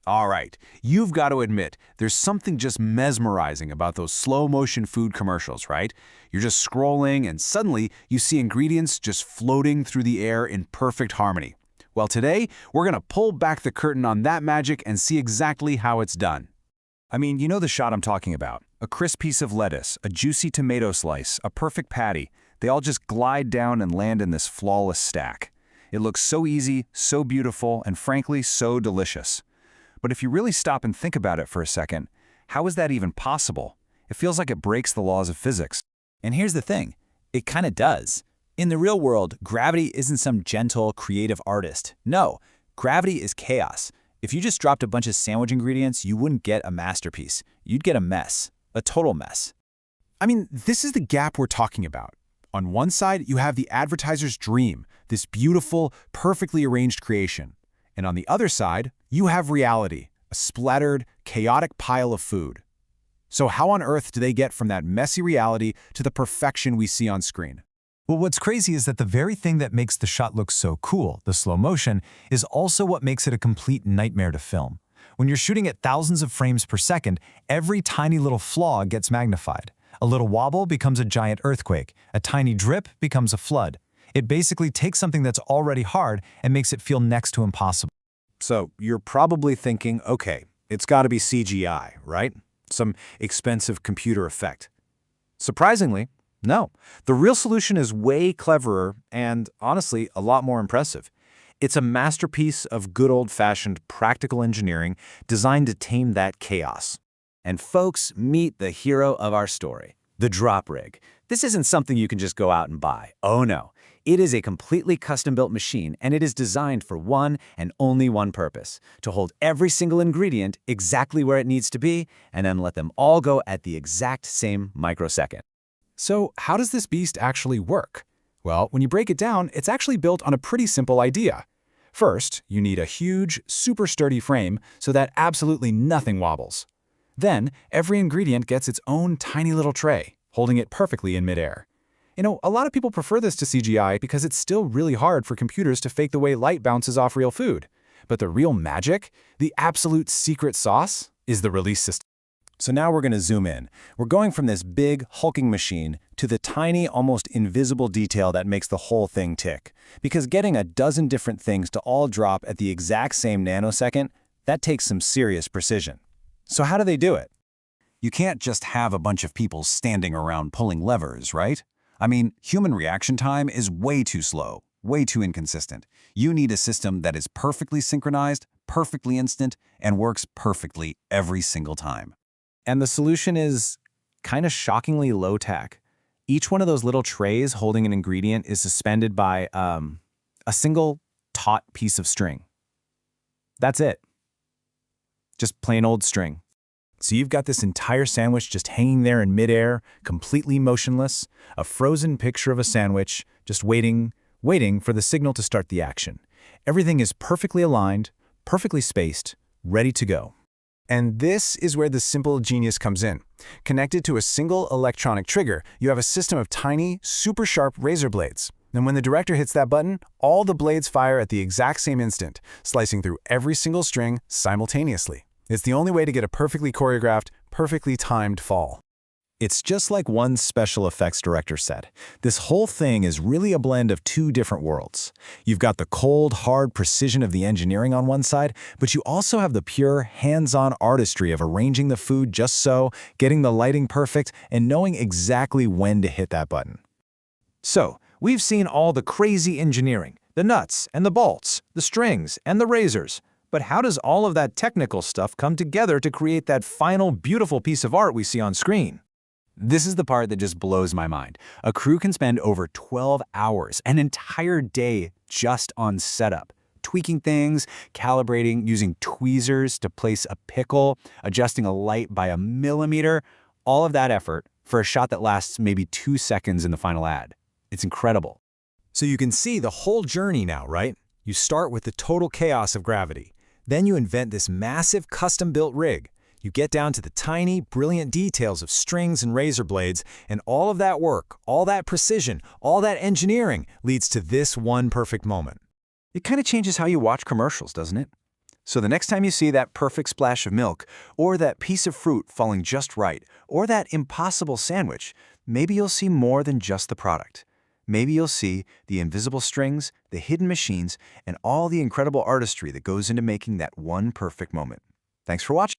All right, you've got to admit, there's something just mesmerizing about those slow-motion food commercials, right? You're just scrolling and suddenly you see ingredients just floating through the air in perfect harmony. Well, today, we're going to pull back the curtain on that magic and see exactly how it's done. I mean, you know the shot I'm talking about. A crisp piece of lettuce, a juicy tomato slice, a perfect patty. They all just glide down and land in this flawless stack. It looks so easy, so beautiful, and frankly, so delicious. But if you really stop and think about it for a second, how is that even possible? It feels like it breaks the laws of physics. And here's the thing, it kind of does. In the real world, gravity isn't some gentle, creative artist. No, gravity is chaos. If you just dropped a bunch of sandwich ingredients, you wouldn't get a masterpiece. You'd get a mess, a total mess. I mean, this is the gap we're talking about. On one side, you have the advertiser's dream, this beautiful, perfectly arranged creation. And on the other side, you have reality, a splattered, chaotic pile of food. So how on earth do they get from that messy reality to the perfection we see on screen? Well, what's crazy is that the very thing that makes the shot look so cool, the slow motion, is also what makes it a complete nightmare to film. When you're shooting at thousands of frames per second, every tiny little flaw gets magnified. A little wobble becomes a giant earthquake. A tiny drip becomes a flood. It basically takes something that's already hard and makes it feel next to impossible. So you're probably thinking, okay, it's got to be CGI, right? Some expensive computer effect. Surprisingly, no. The real solution is way cleverer and, honestly, a lot more impressive. It's a masterpiece of good old-fashioned practical engineering designed to tame that chaos. And folks, meet the hero of our story, the drop rig. This isn't something you can just go out and buy. Oh no. It is a completely custom-built machine, and it is designed for one and only one purpose, to hold every single ingredient exactly where it needs to be, and then let them all go at the exact same microsecond. So how does this beast actually work? Well, when you break it down, it's actually built on a pretty simple idea. First, you need a huge, super sturdy frame so that absolutely nothing wobbles. Then, every ingredient gets its own tiny little tray, holding it perfectly in midair. You know, a lot of people prefer this to CGI because it's still really hard for computers to fake the way light bounces off real food. But the real magic, the absolute secret sauce, is the release system. So now we're going to zoom in. We're going from this big, hulking machine to the tiny, almost invisible detail that makes the whole thing tick. Because getting a dozen different things to all drop at the exact same nanosecond, that takes some serious precision. So how do they do it? You can't just have a bunch of people standing around pulling levers, right? I mean, human reaction time is way too slow, way too inconsistent. You need a system that is perfectly synchronized, perfectly instant, and works perfectly every single time. And the solution is kind of shockingly low-tech. Each one of those little trays holding an ingredient is suspended by a single taut piece of string. That's it. Just plain old string. So you've got this entire sandwich just hanging there in midair, completely motionless, a frozen picture of a sandwich, just waiting for the signal to start the action. Everything is perfectly aligned, perfectly spaced, ready to go. And this is where the simple genius comes in. Connected to a single electronic trigger, you have a system of tiny, super sharp razor blades. And when the director hits that button, all the blades fire at the exact same instant, slicing through every single string simultaneously. It's the only way to get a perfectly choreographed, perfectly timed fall. It's just like one special effects director said. This whole thing is really a blend of two different worlds. You've got the cold, hard precision of the engineering on one side, but you also have the pure, hands-on artistry of arranging the food just so, getting the lighting perfect, and knowing exactly when to hit that button. So, we've seen all the crazy engineering, the nuts and the bolts, the strings and the razors. But how does all of that technical stuff come together to create that final, beautiful piece of art we see on screen? This is the part that just blows my mind. A crew can spend over 12 hours, an entire day, just on setup, tweaking things, calibrating, using tweezers to place a pickle, adjusting a light by a millimeter, all of that effort for a shot that lasts maybe 2 seconds in the final ad. It's incredible. So you can see the whole journey now, right? You start with the total chaos of gravity. Then you invent this massive custom-built rig. You get down to the tiny, brilliant details of strings and razor blades, and all of that work, all that precision, all that engineering leads to this one perfect moment. It kind of changes how you watch commercials, doesn't it? So the next time you see that perfect splash of milk, or that piece of fruit falling just right, or that impossible sandwich, maybe you'll see more than just the product. Maybe you'll see the invisible strings, the hidden machines, and all the incredible artistry that goes into making that one perfect moment. Thanks for watching.